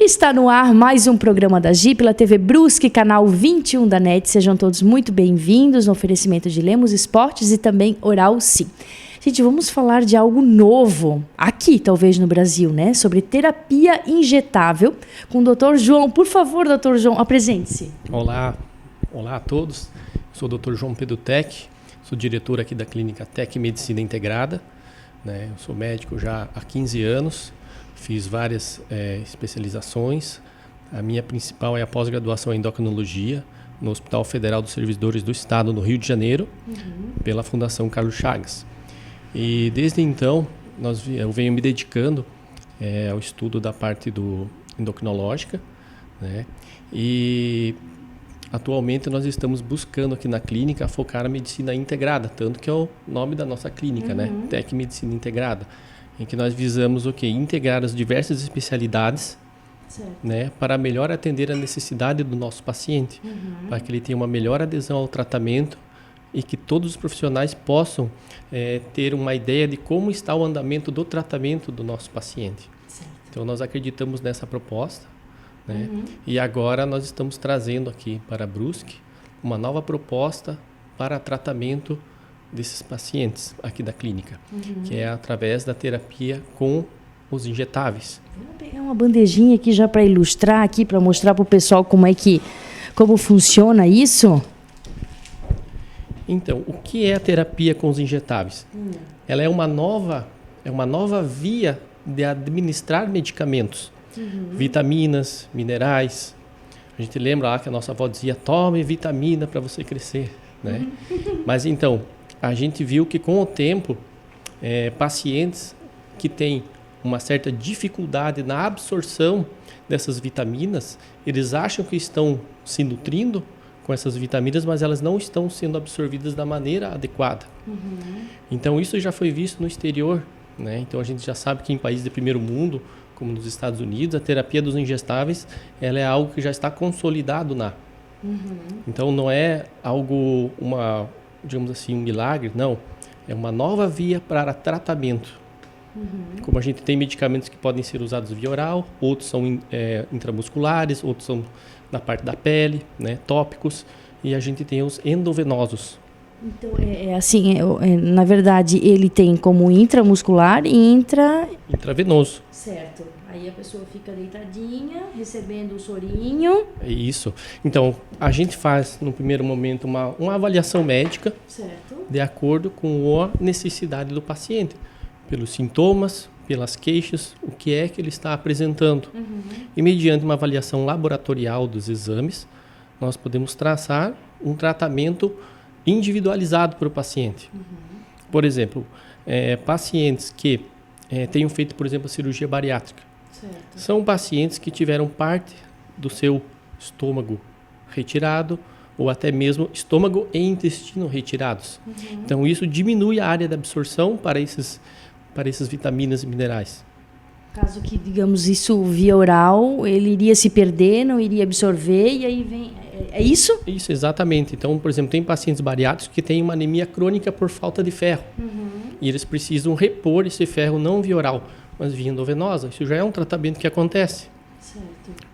Está no ar mais um programa da GI pela TV Brusque, canal 21 da NET. Sejam todos muito bem-vindos no oferecimento de Lemos Esportes e também Oral Sim. Gente, vamos falar de algo novo, aqui talvez no Brasil, né? Sobre terapia injetável com o Dr. João. Por favor, Dr. João, apresente-se. Olá a todos. Sou o Dr. João Pedro Tec, sou diretor aqui da Clínica Tec Medicina Integrada. Eu sou médico já há 15 anos, fiz várias especializações. A minha principal é a pós-graduação em endocrinologia no Hospital Federal dos Servidores do Estado, no Rio de Janeiro, pela Fundação Carlos Chagas. E desde então, eu venho me dedicando ao estudo da parte endocrinológica, né? E atualmente nós estamos buscando aqui na clínica focar a medicina integrada, tanto que é o nome da nossa clínica, né? Tec Medicina Integrada, em que nós visamos integrar as diversas especialidades, né, para melhor atender a necessidade do nosso paciente, para que ele tenha uma melhor adesão ao tratamento e que todos os profissionais possam ter uma ideia de como está o andamento do tratamento do nosso paciente. Certo. Então nós acreditamos nessa proposta, né? E agora nós estamos trazendo aqui para Brusque uma nova proposta para tratamento desses pacientes aqui da clínica, que é através da terapia com os injetáveis. Vamos pegar uma bandejinha aqui já para ilustrar aqui, para mostrar para o pessoal como funciona isso. Então, o que é a terapia com os injetáveis? Ela é uma nova via de administrar medicamentos, vitaminas, minerais. A gente lembra lá que a nossa avó dizia, tome vitamina para você crescer, né? Mas então, a gente viu que com o tempo, pacientes que têm uma certa dificuldade na absorção dessas vitaminas, eles acham que estão se nutrindo com essas vitaminas, mas elas não estão sendo absorvidas da maneira adequada. Então isso já foi visto no exterior, né? Então a gente já sabe que em países de primeiro mundo, como nos Estados Unidos, a terapia dos injetáveis, ela é algo que já está consolidado lá. Então não é algo, digamos assim, um milagre, não. É uma nova via para tratamento. Como a gente tem medicamentos que podem ser usados via oral, outros são intramusculares, outros são na parte da pele, né, tópicos, e a gente tem os endovenosos. Então, na verdade, ele tem como intramuscular e intravenoso. Certo. Aí a pessoa fica deitadinha, recebendo o sorinho. É isso. Então, a gente faz, no primeiro momento, uma avaliação médica, certo, de acordo com a necessidade do paciente, pelos sintomas, pelas queixas, o que é que ele está apresentando. E mediante uma avaliação laboratorial dos exames, nós podemos traçar um tratamento individualizado para o paciente. Por exemplo, pacientes que tenham feito, por exemplo, a cirurgia bariátrica. Certo. São pacientes que tiveram parte do seu estômago retirado, ou até mesmo estômago e intestino retirados. Então, isso diminui a área de absorção para essas vitaminas e minerais. Caso que, digamos, isso via oral, ele iria se perder, não iria absorver, e aí vem... É isso? Isso, exatamente. Então, por exemplo, tem pacientes bariátricos que têm uma anemia crônica por falta de ferro. E eles precisam repor esse ferro não via oral, mas via endovenosa. Isso já é um tratamento que acontece. Certo.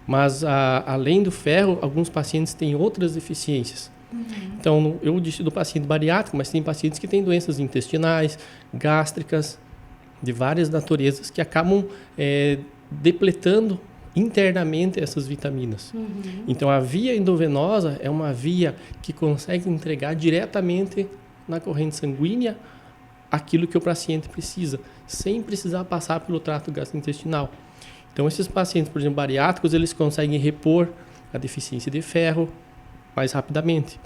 Mas, além do ferro, alguns pacientes têm outras deficiências. Então, eu disse do paciente bariátrico, mas tem pacientes que têm doenças intestinais, gástricas, de várias naturezas que acabam depletando internamente essas vitaminas. Então, a via endovenosa é uma via que consegue entregar diretamente na corrente sanguínea aquilo que o paciente precisa, sem precisar passar pelo trato gastrointestinal. Então, esses pacientes, por exemplo, bariátricos, eles conseguem repor a deficiência de ferro mais rapidamente.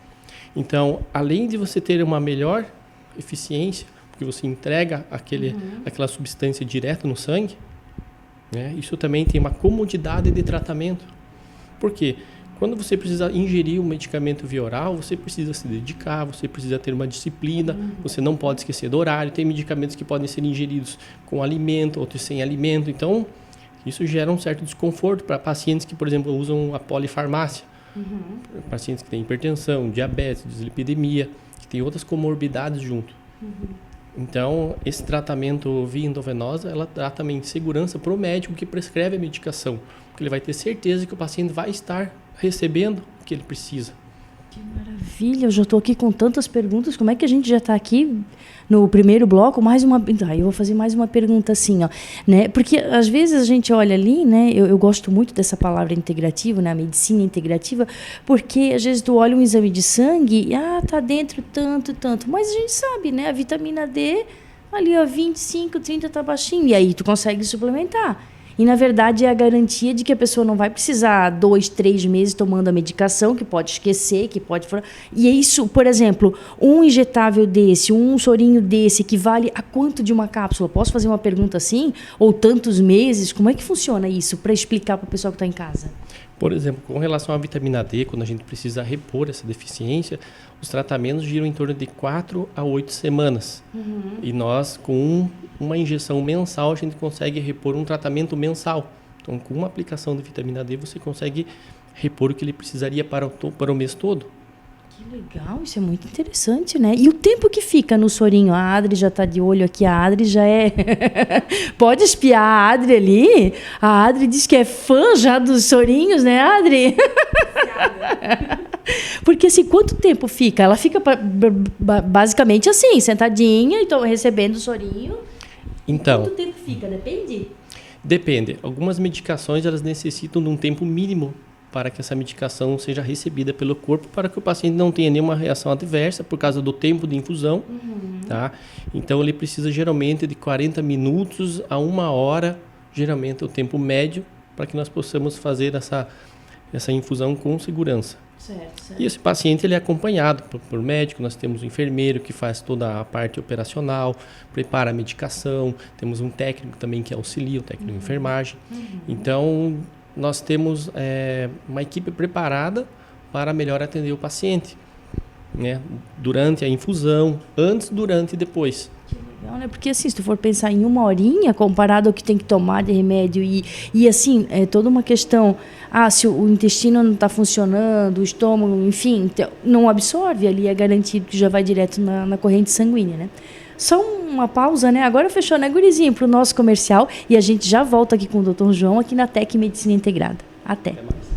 Então, além de você ter uma melhor eficiência, que você entrega aquela substância direto no sangue, né? Isso também tem uma comodidade de tratamento. Por quê? Quando você precisa ingerir um medicamento via oral, você precisa se dedicar, você precisa ter uma disciplina, você não pode esquecer do horário. Tem medicamentos que podem ser ingeridos com alimento, outros sem alimento. Então, isso gera um certo desconforto para pacientes que, por exemplo, usam a polifarmácia. Pacientes que têm hipertensão, diabetes, dislipidemia, que têm outras comorbidades junto. Então, esse tratamento via endovenosa, ela dá também segurança para o médico que prescreve a medicação, porque ele vai ter certeza que o paciente vai estar recebendo o que ele precisa. Que maravilha, eu já estou aqui com tantas perguntas, como é que a gente já está aqui no primeiro bloco? Eu vou fazer mais uma pergunta assim, ó, né? Porque às vezes a gente olha ali, né? Eu gosto muito dessa palavra integrativa, né? A medicina integrativa, porque às vezes tu olha um exame de sangue e, tá dentro tanto, mas a gente sabe, né? A vitamina D ali, ó, 25, 30 tá baixinho, e aí tu consegue suplementar. E, na verdade, é a garantia de que a pessoa não vai precisar 2, 3 meses tomando a medicação, que pode esquecer, que pode... E é isso, por exemplo, um injetável desse, um sorinho desse, equivale a quanto de uma cápsula? Posso fazer uma pergunta assim? Ou tantos meses? Como é que funciona isso, para explicar para o pessoal que está em casa? Por exemplo, com relação à vitamina D, quando a gente precisa repor essa deficiência, os tratamentos giram em torno de 4 a 8 semanas. E nós, com uma injeção mensal, a gente consegue repor um tratamento mensal. Então, com uma aplicação de vitamina D, você consegue repor o que ele precisaria para o mês todo. Que legal, isso é muito interessante, né? E o tempo que fica no sorinho? A Adri já está de olho aqui, a Adri já é... Pode espiar a Adri ali? A Adri diz que é fã já dos sorinhos, né, Adri? Porque assim, quanto tempo fica? Ela fica basicamente assim, sentadinha, então recebendo o sorinho. Então, quanto tempo fica? Depende? Depende. Algumas medicações, elas necessitam de um tempo mínimo para que essa medicação seja recebida pelo corpo, para que o paciente não tenha nenhuma reação adversa por causa do tempo de infusão. Tá? Então, ele precisa geralmente de 40 minutos a 1 hora, geralmente é o tempo médio, para que nós possamos fazer essa infusão com segurança. Certo. E esse paciente ele é acompanhado por médico, nós temos um enfermeiro que faz toda a parte operacional, prepara a medicação, temos um técnico também que auxilia, o técnico de enfermagem. Então, nós temos uma equipe preparada para melhor atender o paciente, né? Durante a infusão, antes, durante e depois. Que legal, né? Porque assim, se tu for pensar em 1 horinha, comparado ao que tem que tomar de remédio e assim, é toda uma questão, se o intestino não está funcionando, o estômago, enfim, não absorve ali, é garantido que já vai direto na corrente sanguínea, né? Só uma pausa, né? Agora fechou, né, gurizinho, para o nosso comercial e a gente já volta aqui com o Dr. João aqui na Tec Medicina Integrada. Até mais.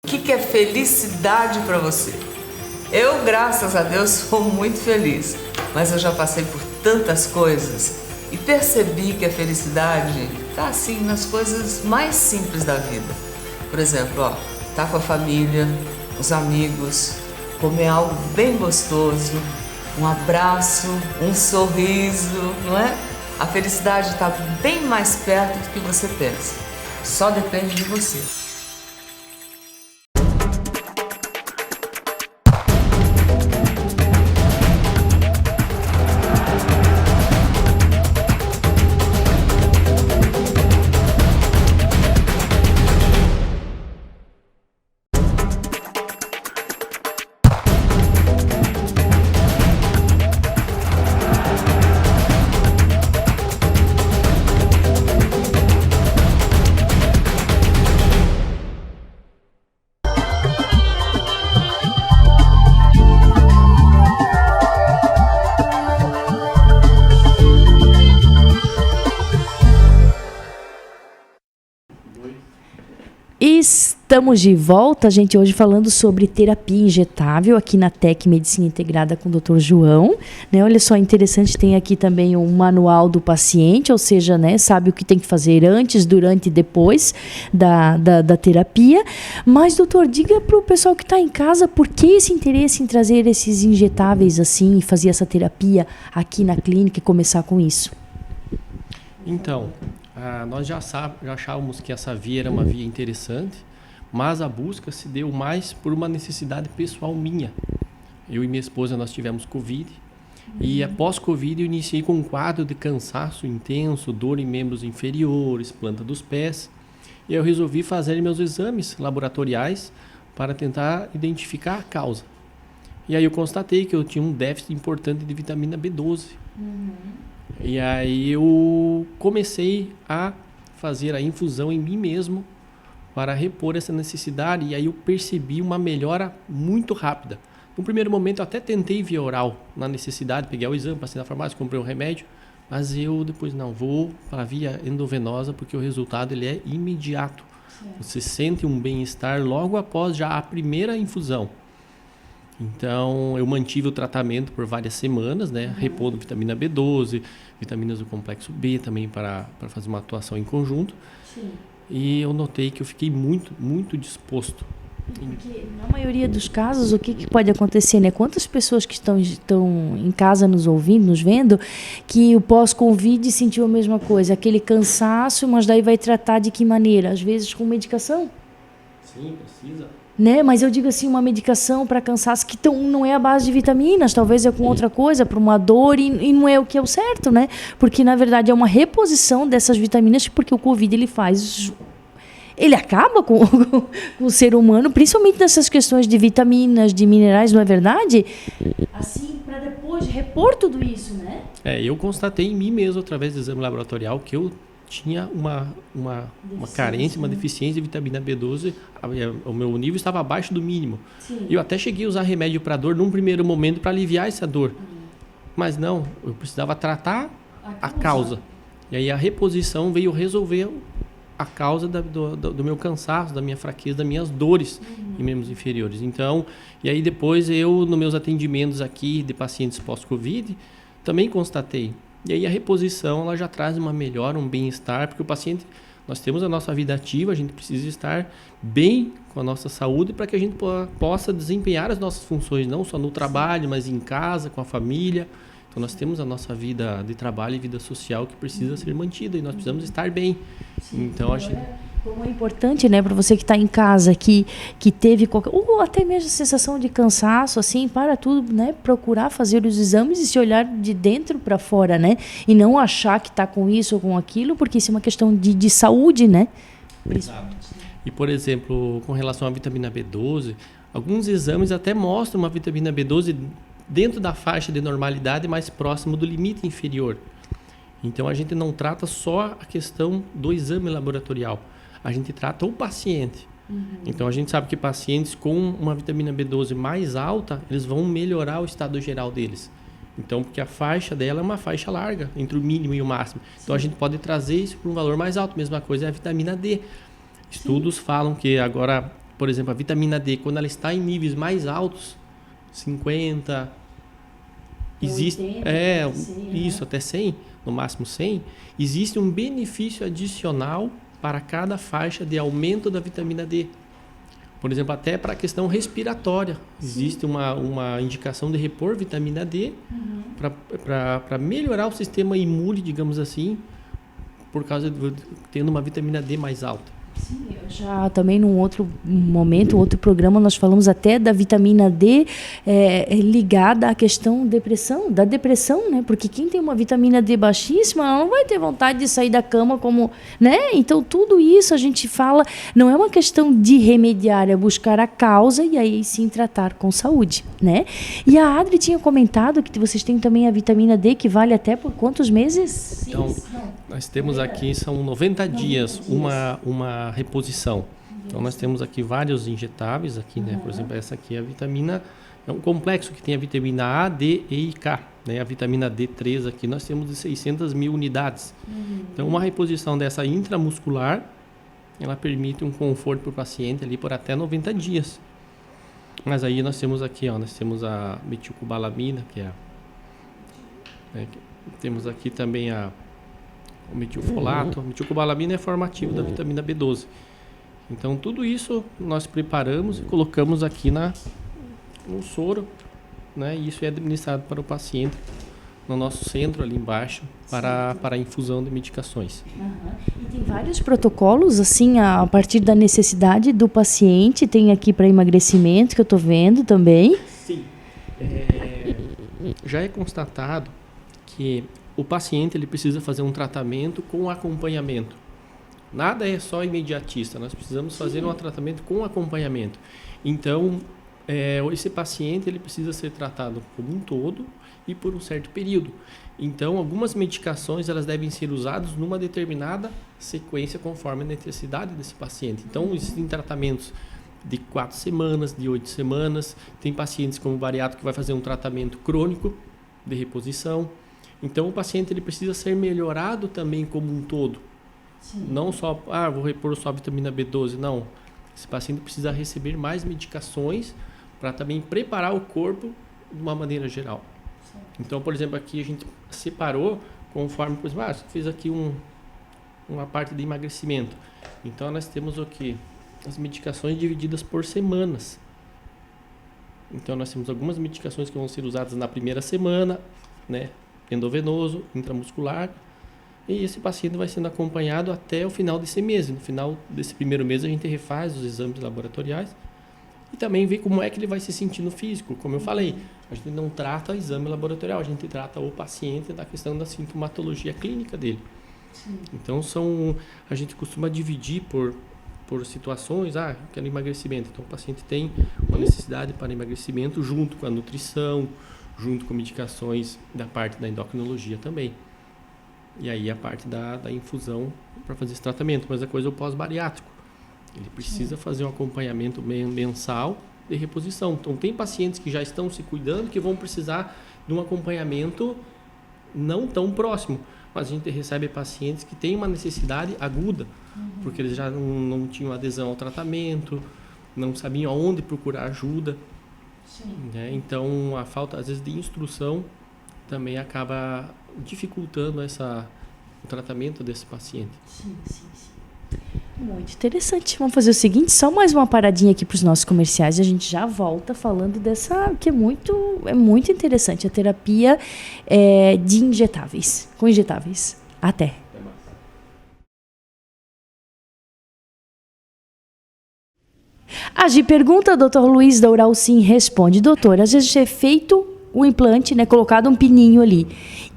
O que é felicidade para você? Eu, graças a Deus, sou muito feliz, mas eu já passei por tantas coisas e percebi que a felicidade está assim nas coisas mais simples da vida. Por exemplo, tá com a família, os amigos, comer algo bem gostoso, um abraço, um sorriso, não é? A felicidade está bem mais perto do que você pensa. Só depende de você. Estamos de volta, gente, hoje falando sobre terapia injetável aqui na Tec Medicina Integrada com o Dr. João, né? Olha só, interessante, tem aqui também um manual do paciente, ou seja, né, sabe o que tem que fazer antes, durante e depois da terapia. Mas, doutor, diga para o pessoal que está em casa por que esse interesse em trazer esses injetáveis assim e fazer essa terapia aqui na clínica e começar com isso. Então, nós já achávamos que essa via era uma via interessante, mas a busca se deu mais por uma necessidade pessoal minha. Eu e minha esposa, nós tivemos Covid, e após Covid eu iniciei com um quadro de cansaço intenso, dor em membros inferiores, planta dos pés, e eu resolvi fazer meus exames laboratoriais para tentar identificar a causa. E aí eu constatei que eu tinha um déficit importante de vitamina B12. E aí eu comecei a fazer a infusão em mim mesmo para repor essa necessidade, e aí eu percebi uma melhora muito rápida. No primeiro momento eu até tentei via oral, na necessidade, peguei o exame, passei na farmácia, comprei um remédio, mas eu depois não, vou para a via endovenosa, porque o resultado ele é imediato. Você sente um bem-estar logo após já a primeira infusão. Então, eu mantive o tratamento por várias semanas, né? Repondo vitamina B12, vitaminas do complexo B também para fazer uma atuação em conjunto. Sim. E eu notei que eu fiquei muito, muito disposto. Porque na maioria dos casos, o que pode acontecer, né? Quantas pessoas que estão em casa nos ouvindo, nos vendo, que o pós-Covid sentiu a mesma coisa, aquele cansaço, mas daí vai tratar de que maneira? Às vezes com medicação? Sim, precisa. Né? Mas eu digo assim, uma medicação para cansaço que não é a base de vitaminas, talvez é com outra coisa, para uma dor, e não é o que é o certo, né? Porque, na verdade, é uma reposição dessas vitaminas, porque o Covid, ele acaba com o ser humano, principalmente nessas questões de vitaminas, de minerais, não é verdade? Assim, para depois repor tudo isso, né? Eu constatei em mim mesmo, através do exame laboratorial, que eu tinha uma carência, uma deficiência de vitamina B12, o meu nível estava abaixo do mínimo. Sim. Eu até cheguei a usar remédio para dor num primeiro momento para aliviar essa dor. Mas não, eu precisava tratar a causa. E aí a reposição veio resolver a causa do meu cansaço, da minha fraqueza, das minhas dores em membros inferiores. Então, e aí depois eu, nos meus atendimentos aqui de pacientes pós-Covid, também constatei. E aí a reposição, ela já traz uma melhora, um bem-estar, porque o paciente, nós temos a nossa vida ativa, a gente precisa estar bem com a nossa saúde para que a gente possa desempenhar as nossas funções, não só no trabalho, mas em casa, com a família. Então nós temos a nossa vida de trabalho e vida social que precisa ser mantida e nós precisamos estar bem. Sim, então acho como é importante, né, para você que está em casa, que teve qualquer, ou até mesmo sensação de cansaço, assim, para tudo, né, procurar fazer os exames e se olhar de dentro para fora, né, e não achar que está com isso ou com aquilo, porque isso é uma questão de saúde, né. Exato. E, por exemplo, com relação à vitamina B12, alguns exames até mostram uma vitamina B12 dentro da faixa de normalidade mais próximo do limite inferior. Então, a gente não trata só a questão do exame laboratorial, a gente trata o paciente. Então, a gente sabe que pacientes com uma vitamina B12 mais alta, eles vão melhorar o estado geral deles. Então, porque a faixa dela é uma faixa larga, entre o mínimo e o máximo. Então, a gente pode trazer isso para um valor mais alto. Mesma coisa é a vitamina D. Estudos falam que agora, por exemplo, a vitamina D, quando ela está em níveis mais altos, 50, existe, 80, 100, isso, até 100, no máximo 100, existe um benefício adicional para cada faixa de aumento da vitamina D. Por exemplo, até para a questão respiratória. Existe uma indicação de repor vitamina D para melhorar o sistema imune, digamos assim, por causa de tendo uma vitamina D mais alta. Sim, eu já também num outro momento, outro programa, nós falamos até da vitamina D ligada à questão da depressão, né? Porque quem tem uma vitamina D baixíssima, ela não vai ter vontade de sair da cama como, né? Então tudo isso a gente fala, não é uma questão de remediar, é buscar a causa e aí sim tratar com saúde, né? E a Adri tinha comentado que vocês têm também a vitamina D que vale até por quantos meses? Então, nós temos aqui, são 90 dias, uma reposição. Então, nós temos aqui vários injetáveis, aqui, né? Por exemplo, essa aqui é a vitamina, é um complexo que tem a vitamina A, D, E e K. Né? A vitamina D3 aqui, nós temos de 600 mil unidades. Então, uma reposição dessa intramuscular, ela permite um conforto para o paciente ali por até 90 dias. Mas aí nós temos aqui, nós temos a metilcobalamina, que é temos aqui também o metilfolato. A metilcobalamina é formativo da vitamina B12. Então, tudo isso nós preparamos e colocamos aqui no soro, né? E isso é administrado para o paciente no nosso centro ali embaixo para a infusão de medicações. E tem vários protocolos, assim, a partir da necessidade do paciente. Tem aqui para emagrecimento, que eu estou vendo também. Sim. Já é constatado que o paciente ele precisa fazer um tratamento com acompanhamento. Nada é só imediatista, nós precisamos fazer um tratamento com acompanhamento. Então, esse paciente ele precisa ser tratado como um todo e por um certo período. Então, algumas medicações elas devem ser usadas numa determinada sequência conforme a necessidade desse paciente. Então, existem tratamentos de 4 semanas, de 8 semanas. Tem pacientes como o bariátrico que vai fazer um tratamento crônico de reposição. Então, o paciente ele precisa ser melhorado também como um todo. Sim. Não só, vou repor só a vitamina B12, não. Esse paciente precisa receber mais medicações para também preparar o corpo de uma maneira geral. Sim. Então, por exemplo, aqui a gente separou conforme, por exemplo, você fez aqui uma parte de emagrecimento. Então, nós temos o quê? As medicações divididas por semanas. Então, nós temos algumas medicações que vão ser usadas na primeira semana, né? Endovenoso, intramuscular, e esse paciente vai sendo acompanhado até o final desse mês. No final desse primeiro mês a gente refaz os exames laboratoriais e também vê como é que ele vai se sentir no físico. Como eu falei, a gente não trata o exame laboratorial, a gente trata o paciente da questão da sintomatologia clínica dele. Sim. Então a gente costuma dividir por situações, quero emagrecimento. Então o paciente tem uma necessidade para emagrecimento junto com a nutrição, junto com medicações da parte da endocrinologia também. E aí a parte da infusão para fazer esse tratamento. Mas a coisa é o pós-bariátrico. Ele precisa fazer um acompanhamento mensal de reposição. Então tem pacientes que já estão se cuidando que vão precisar de um acompanhamento não tão próximo. Mas a gente recebe pacientes que têm uma necessidade aguda, porque eles já não tinham adesão ao tratamento, não sabiam aonde procurar ajuda. Né? Então, a falta, às vezes, de instrução também acaba dificultando o tratamento desse paciente. Sim. Muito interessante. Vamos fazer o seguinte, só mais uma paradinha aqui para os nossos comerciais e a gente já volta falando dessa, que é muito interessante, a terapia de injetáveis, com injetáveis. Até. A Gi pergunta, Dr. Luiz da Uralcim responde, doutor, às vezes é feito o implante, né, colocado um pininho ali,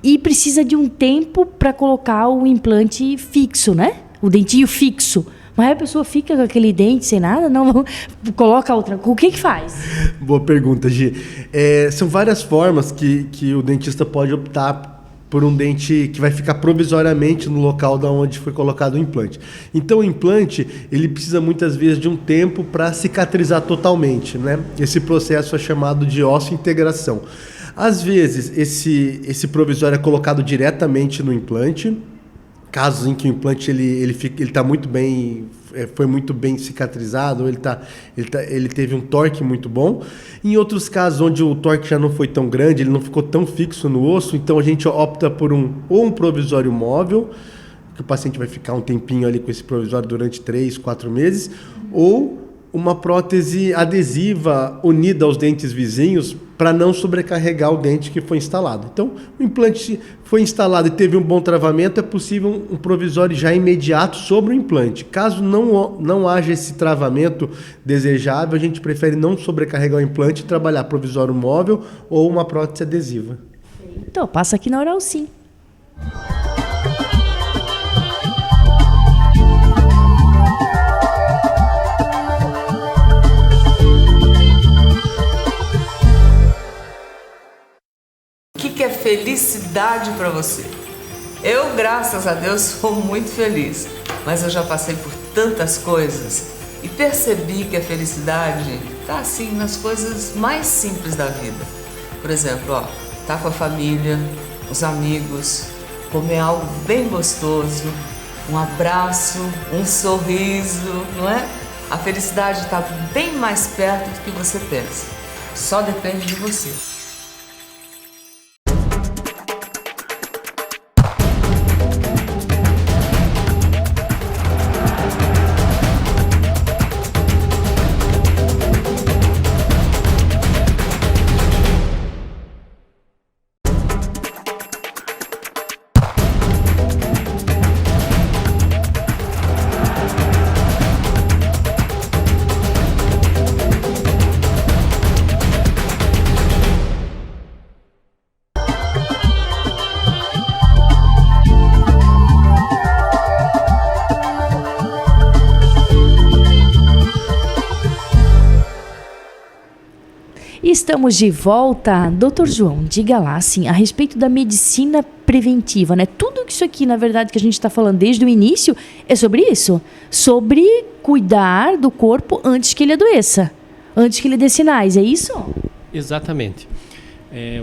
e precisa de um tempo para colocar o implante fixo, né? O dentinho fixo. Mas a pessoa fica com aquele dente sem nada, não coloca outra. O que faz? Boa pergunta, Gi. São várias formas que o dentista pode optar por um dente que vai ficar provisoriamente no local da onde foi colocado o implante. Então, o implante, ele precisa muitas vezes de um tempo para cicatrizar totalmente, né? Esse processo é chamado de osseointegração. Às vezes, esse provisório é colocado diretamente no implante, casos em que o implante ele tá muito bem, foi muito bem cicatrizado, ele teve um torque muito bom. Em outros casos, onde o torque já não foi tão grande, ele não ficou tão fixo no osso, então a gente opta por um provisório móvel, que o paciente vai ficar um tempinho ali com esse provisório durante 3, 4 meses, ou uma prótese adesiva unida aos dentes vizinhos para não sobrecarregar o dente que foi instalado. Então, o implante foi instalado e teve um bom travamento, é possível um provisório já imediato sobre o implante. Caso não haja esse travamento desejável, a gente prefere não sobrecarregar o implante e trabalhar provisório móvel ou uma prótese adesiva. Então, passa aqui na Uralcim. O que é felicidade para você? Eu, graças a Deus, sou muito feliz, mas eu já passei por tantas coisas e percebi que a felicidade está assim nas coisas mais simples da vida. Por exemplo, tá com a família, os amigos, comer algo bem gostoso, um abraço, um sorriso, não é? A felicidade está bem mais perto do que você pensa. Só depende de você. Estamos de volta. Doutor João, diga lá, assim, a respeito da medicina preventiva, né? Tudo isso aqui, na verdade, que a gente está falando desde o início, é sobre isso. Sobre cuidar do corpo antes que ele adoeça. Antes que ele dê sinais, é isso? Exatamente.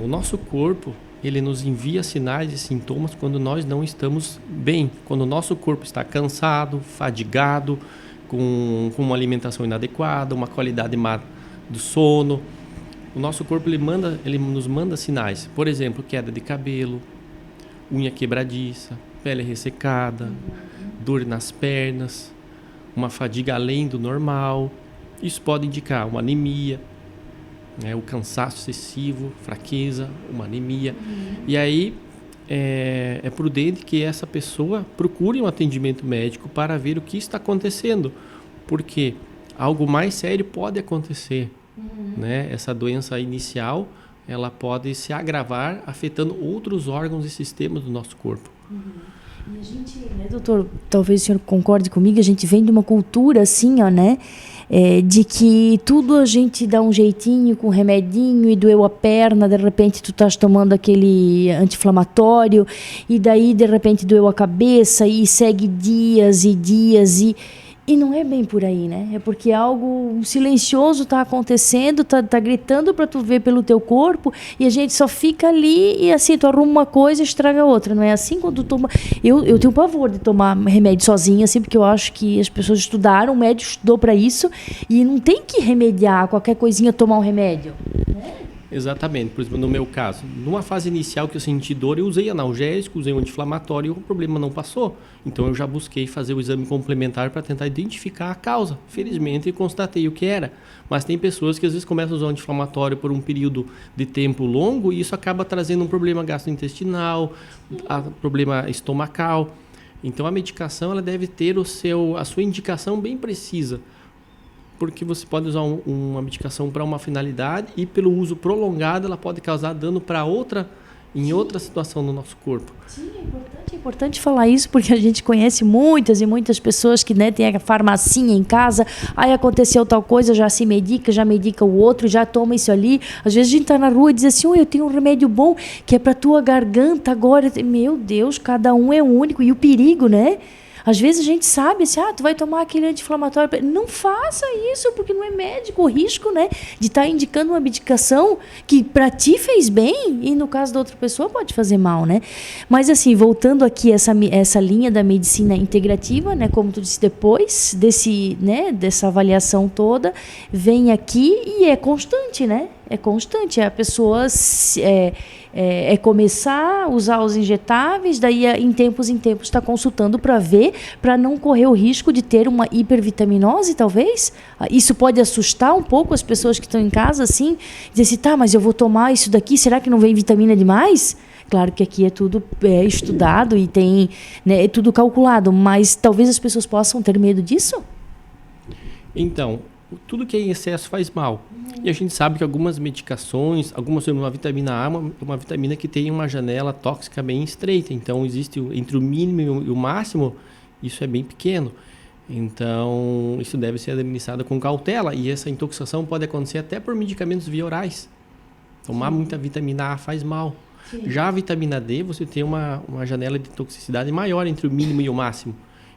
O nosso corpo, ele nos envia sinais e sintomas quando nós não estamos bem. Quando o nosso corpo está cansado, fadigado, com uma alimentação inadequada, uma qualidade má do sono. O nosso corpo ele nos manda sinais. Por exemplo, queda de cabelo, unha quebradiça, pele ressecada, dor nas pernas, uma fadiga além do normal. Isso pode indicar uma anemia, né, o cansaço excessivo, fraqueza, uma anemia. E aí é prudente que essa pessoa procure um atendimento médico para ver o que está acontecendo, porque algo mais sério pode acontecer. Né? Essa doença inicial, ela pode se agravar afetando outros órgãos e sistemas do nosso corpo. E a gente, né, doutor, talvez o senhor concorde comigo, a gente vem de uma cultura assim, ó, né, de que tudo a gente dá um jeitinho com um remedinho e doeu a perna, de repente tu estás tomando aquele anti-inflamatório e daí de repente doeu a cabeça e segue dias e dias e não é bem por aí, né? É porque algo silencioso está acontecendo, tá gritando para tu ver pelo teu corpo e a gente só fica ali e assim, tu arruma uma coisa e estraga outra. Não é assim quando tu toma... Eu tenho pavor de tomar remédio sozinha, assim, porque eu acho que as pessoas estudaram, o médico estudou para isso e não tem que remediar qualquer coisinha, tomar um remédio. Exatamente. Por exemplo, no meu caso, numa fase inicial que eu senti dor, eu usei analgésico, usei um anti-inflamatório e o problema não passou. Então eu já busquei fazer o exame complementar para tentar identificar a causa. Felizmente eu constatei o que era. Mas tem pessoas que às vezes começam a usar o anti-inflamatório por um período de tempo longo e isso acaba trazendo um problema gastrointestinal, problema estomacal. Então a medicação ela deve ter a sua indicação bem precisa. Porque você pode usar uma medicação para uma finalidade e pelo uso prolongado ela pode causar dano para outra situação no nosso corpo. Sim, é importante falar isso porque a gente conhece muitas e muitas pessoas que, né, tem a farmacinha em casa, aí aconteceu tal coisa, já se medica, já medica o outro, já toma isso ali. Às vezes a gente está na rua e diz assim, eu tenho um remédio bom que é para tua garganta agora. Meu Deus, cada um é único e o perigo, né? Às vezes a gente sabe assim, tu vai tomar aquele anti-inflamatório. Não faça isso, porque não é médico. O risco, né, de estar indicando uma medicação que para ti fez bem e no caso da outra pessoa pode fazer mal, né? Mas assim, voltando aqui essa linha da medicina integrativa, né, como tu disse, depois dessa avaliação toda, vem aqui e é constante, né? É constante, a pessoa começar a usar os injetáveis, daí em tempos está consultando para ver, para não correr o risco de ter uma hipervitaminose, talvez. Isso pode assustar um pouco as pessoas que estão em casa, assim, dizer assim, mas eu vou tomar isso daqui, será que não vem vitamina demais? Claro que aqui é tudo estudado e tem, né, é tudo calculado, mas talvez as pessoas possam ter medo disso? Então, tudo que é em excesso faz mal. E a gente sabe que algumas medicações, uma vitamina A, uma vitamina que tem uma janela tóxica bem estreita. Então, existe entre o mínimo e o máximo, isso é bem pequeno. Então, isso deve ser administrado com cautela. E essa intoxicação pode acontecer até por medicamentos via orais. Tomar muita vitamina A faz mal. Sim. Já a vitamina D, você tem uma janela de toxicidade maior entre o mínimo e o máximo.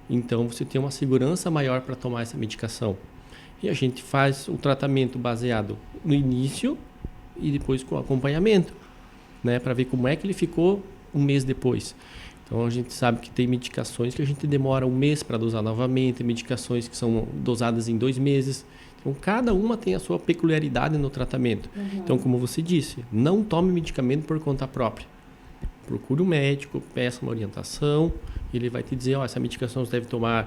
Então, você tem uma segurança maior para tomar essa medicação. E a gente faz o tratamento baseado no início e depois com acompanhamento, né, para ver como é que ele ficou um mês depois. Então a gente sabe que tem medicações que a gente demora um mês para dosar novamente, medicações que são dosadas em 2 meses. Então cada uma tem a sua peculiaridade no tratamento. Então, como você disse, não tome medicamento por conta própria. Procure um médico, peça uma orientação, ele vai te dizer, essa medicação você deve tomar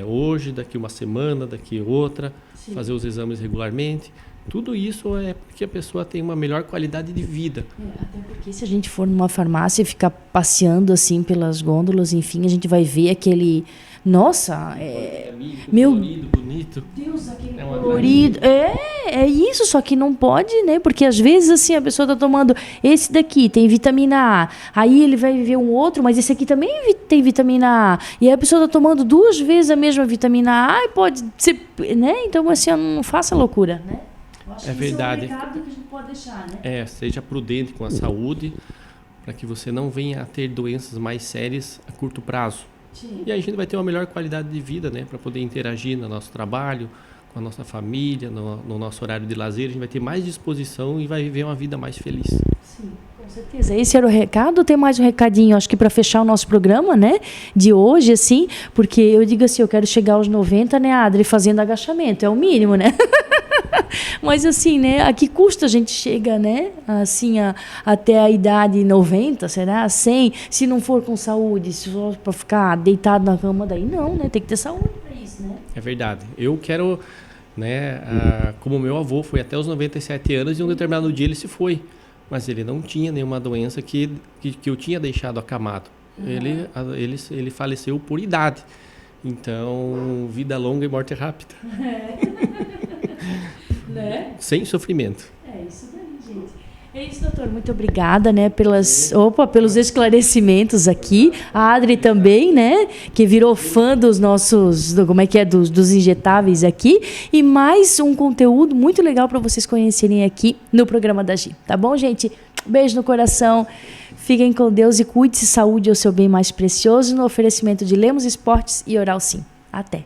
hoje, daqui uma semana, daqui outra, Sim. fazer os exames regularmente. Tudo isso é porque a pessoa tem uma melhor qualidade de vida. Até porque se a gente for numa farmácia e ficar passeando assim pelas gôndolas, enfim, a gente vai ver aquele... Nossa, meu colorido, bonito. Deus, aquele colorido. É isso, só que não pode, né? Porque às vezes assim a pessoa tá tomando esse daqui, tem vitamina A. Aí ele vai ver um outro, mas esse aqui também tem vitamina A. E aí a pessoa tá tomando 2 vezes a mesma vitamina A e pode ser, né? Então assim, não faça loucura, né? É verdade. Esse é um recado que a gente pode deixar, né? Seja prudente com a saúde, para que você não venha a ter doenças mais sérias a curto prazo. Sim. E aí a gente vai ter uma melhor qualidade de vida, né? Para poder interagir no nosso trabalho, com a nossa família, no nosso horário de lazer. A gente vai ter mais disposição e vai viver uma vida mais feliz. Sim, com certeza. Esse era o recado. Tem mais um recadinho, acho que para fechar o nosso programa, né? De hoje, assim, porque eu digo assim, eu quero chegar aos 90, né, Adri, fazendo agachamento. É o mínimo, né? Mas assim, né, a que custo a gente chega, né, assim, até a idade 90, será? 100, se não for com saúde, só para ficar deitado na cama, daí não, né, tem que ter saúde para isso, né? É verdade. Eu quero, né, como meu avô foi até os 97 anos e um determinado dia ele se foi, mas ele não tinha nenhuma doença que eu tinha deixado acamado. Ele faleceu por idade. Então, vida longa e morte rápida. Né? Sem sofrimento. É isso daí, gente. É isso, doutor. Muito obrigada, né, pelos esclarecimentos aqui. A Adri também, né, que virou fã dos nossos, dos injetáveis aqui. E mais um conteúdo muito legal para vocês conhecerem aqui no programa da Gi. Tá bom, gente? Beijo no coração. Fiquem com Deus e cuide-se. Saúde é o seu bem mais precioso no oferecimento de Lemos Esportes e Oral Sim. Até.